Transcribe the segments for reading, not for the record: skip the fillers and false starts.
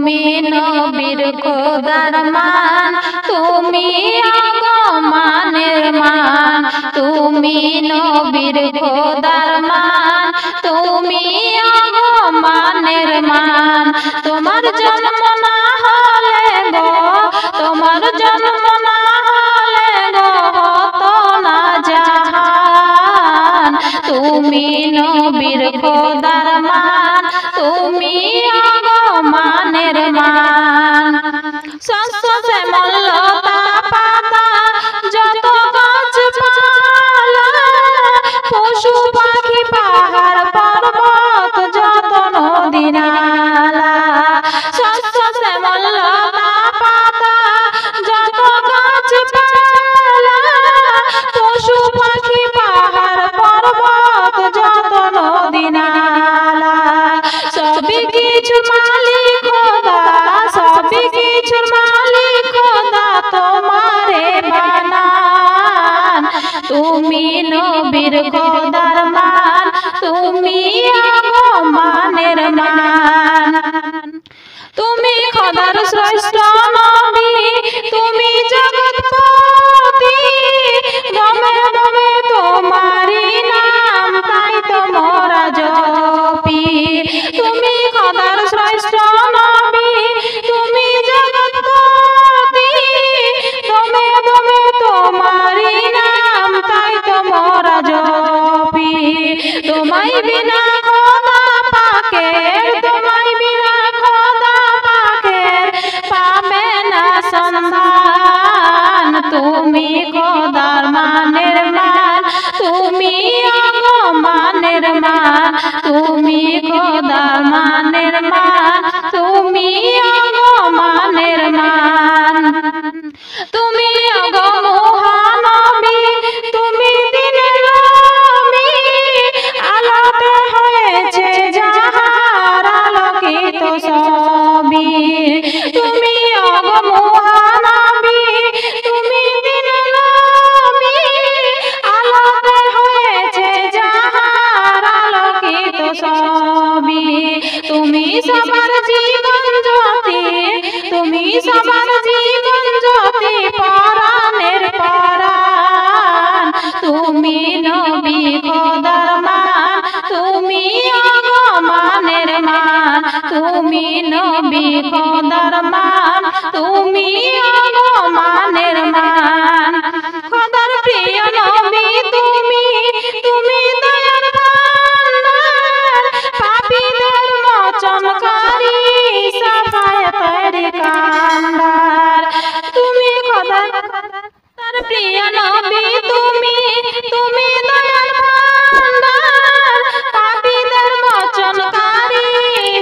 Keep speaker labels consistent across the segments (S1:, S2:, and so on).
S1: তুমি নবীর খোদার মান, তুমি আগমানের মান, তুমি নবীর খোদার মান, তুমি আগমানের মান। তোমার জন্ম না হলে গো, তোমার জন্ম না হলে গো হতো না জাহান। তুমি নবীর খোদার মান, তুমি আগমানের মান। শস্য শ্যামল লতা পাতা যত গাছপালা, পশু পাখি পাহাড় পর্বত যত নদী নালা। শস্য শ্যামল লতা পাতা যত গাছপালা, পশু পাখি পাহাড় পর্বত যত নদী নালা। সবই কিছুর মালিক খোদা, সবই কিছুর মালিক খোদা তোমারে বানান। তুমি নবীর খোদার মান, তুমি আগমানের মান। তুমি খোদার শ্রেষ্ঠ নবী, তুমি জগৎপতি, গমে গমে তোমারি নাম তাই তো মোরা জপি। তুমি খোদার শ্রেষ্ঠ নবী, তুমি জগৎপতি, গমে গমে তোমারি নাম তাই তো মোরা জপি। তোমায় বিনা খোদা পাকের, তোমায় বিনা খোদা পাকের পাবে না সন্ধান। তুমি খোদার মানের মান, তুমি আগমানের মান, তুমি খোদার মানের মান, তুমি আগমানের মান। তুমি মহানবী, তুমি দিনের নবী, আলোতে হয়েছে যাহার আলোকিত সবই। তুমি মহানবী, তুমি দিনের নবী, আলোতে হয়েছে যাহার আলোকিত সবই। তুমি সবার জীবন জ্যোতি, তুমি সবার জীবন জ্যোতি, পরাণের পরাণ। তুমি নবী খোদার মান, তুমি আগমানের মান, তুমি নবী খোদার মান, তুমি আগমানের মান। খোদার প্রিয় নবী তুমি, তুমি দয়ার ভান্ডার, পাপীদের মোচনকারী, শাফায়াতের কান্ডার। তুমি খোদার প্রিয় নবী তুমি, তুমি দয়ার ভান্ডার, পাপীদের মোচনকারী,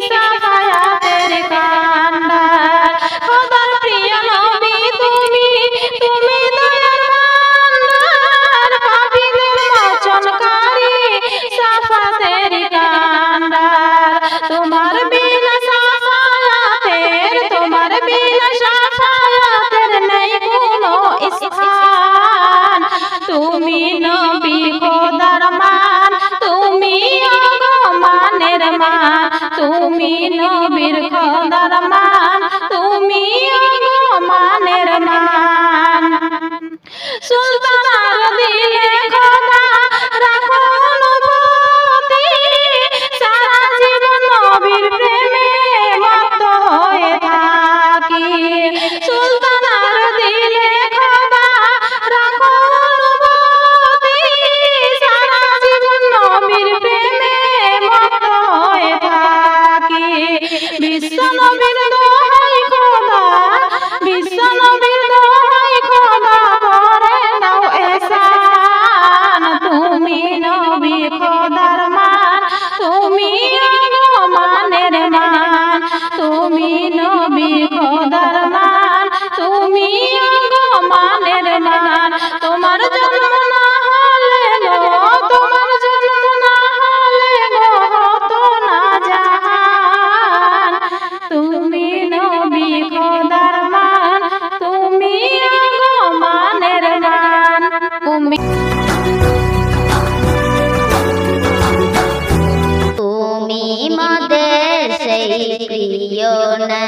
S1: শাফায়াতের কান্ডার। খোদার প্রিয় নবী তুমি, তুমি দয়ার ভান্ডার, পাপীদের মোচনকারী, শাফায়াতের কান্ডার। তোমার বিনা শাফায়াতের, তোমার বিনা শাফায়াতের নেই কোনো স্থান। তুমি নবী খোদার মান, তুমি আগমানের মান, তুমি নবীর খোদার মান, তুমি আগমানের মান। সুলতানার দিলে খোদা রাখো অনুভূতি, সারা জীবন নবীর প্রেমে মত্ত হয়ে থাকি। সুলতানার দিলে খোদা রাখো অনুভূতি, সারা জীবন নবীর প্রেমে মত্ত হয়ে থাকি। বিশ্ব নবীর দোহাই খোদা, বিশ্ব নবীর দোহাই খোদা করে নাও এহসান। তুমি নবী খোদার মান, তুমি আগমানের মান, তুমি নবী খোদার মান, তুমি আগমানের মান। তোমার জন্ম না হলে গো, তোমার জন্ম না হলে গো হতো না জাহান। তুমি নবী খোদার মান, তুমি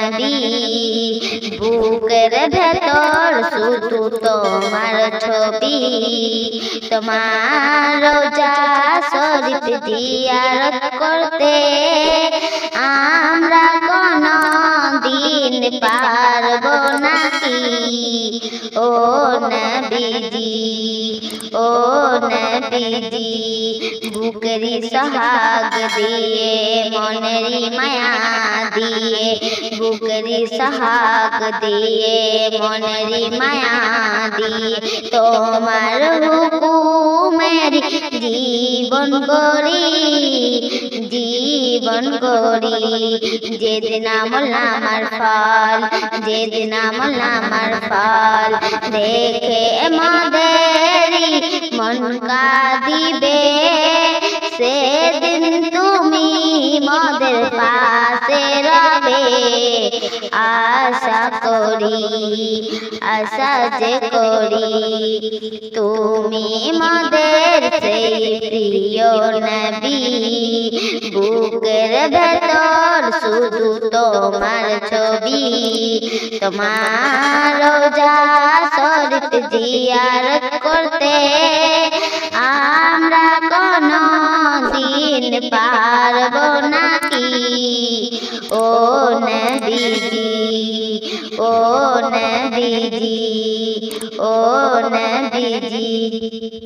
S2: নবী বুকের ভেতর শুধু তোমার ছবি তোমার রোজা শরীফ জিয়ারত করতে আমরা কোনো দিন পারবো নাকি ও নবীজি ও নবীজি বুকেরি সোহাগ দিয়ে মনেরি মায়া দিয়ে বুকেরি সোহাগ দিয়ে মনেরি মায়া দিয়ে তোমার হুকুমের জীবন গড়ি জীবন গড়ি যেদিন আমল আমার ফল যেদিন আমল আমার ফল দেখে মোদেরি মন কাঁদিবে সেদিন তুমি মোদের পাশে রবে আশা করি আশা যে করি তুমি মোদের সেই প্রিয় নবী বুকের ভেতর শুধু তোমার ছবি তোমার রোজা শরীফ জিয়ারত করতে আমরা কোনো দিন পারবো নাকি ও নবীজি ও নবীজি ও নবীজি।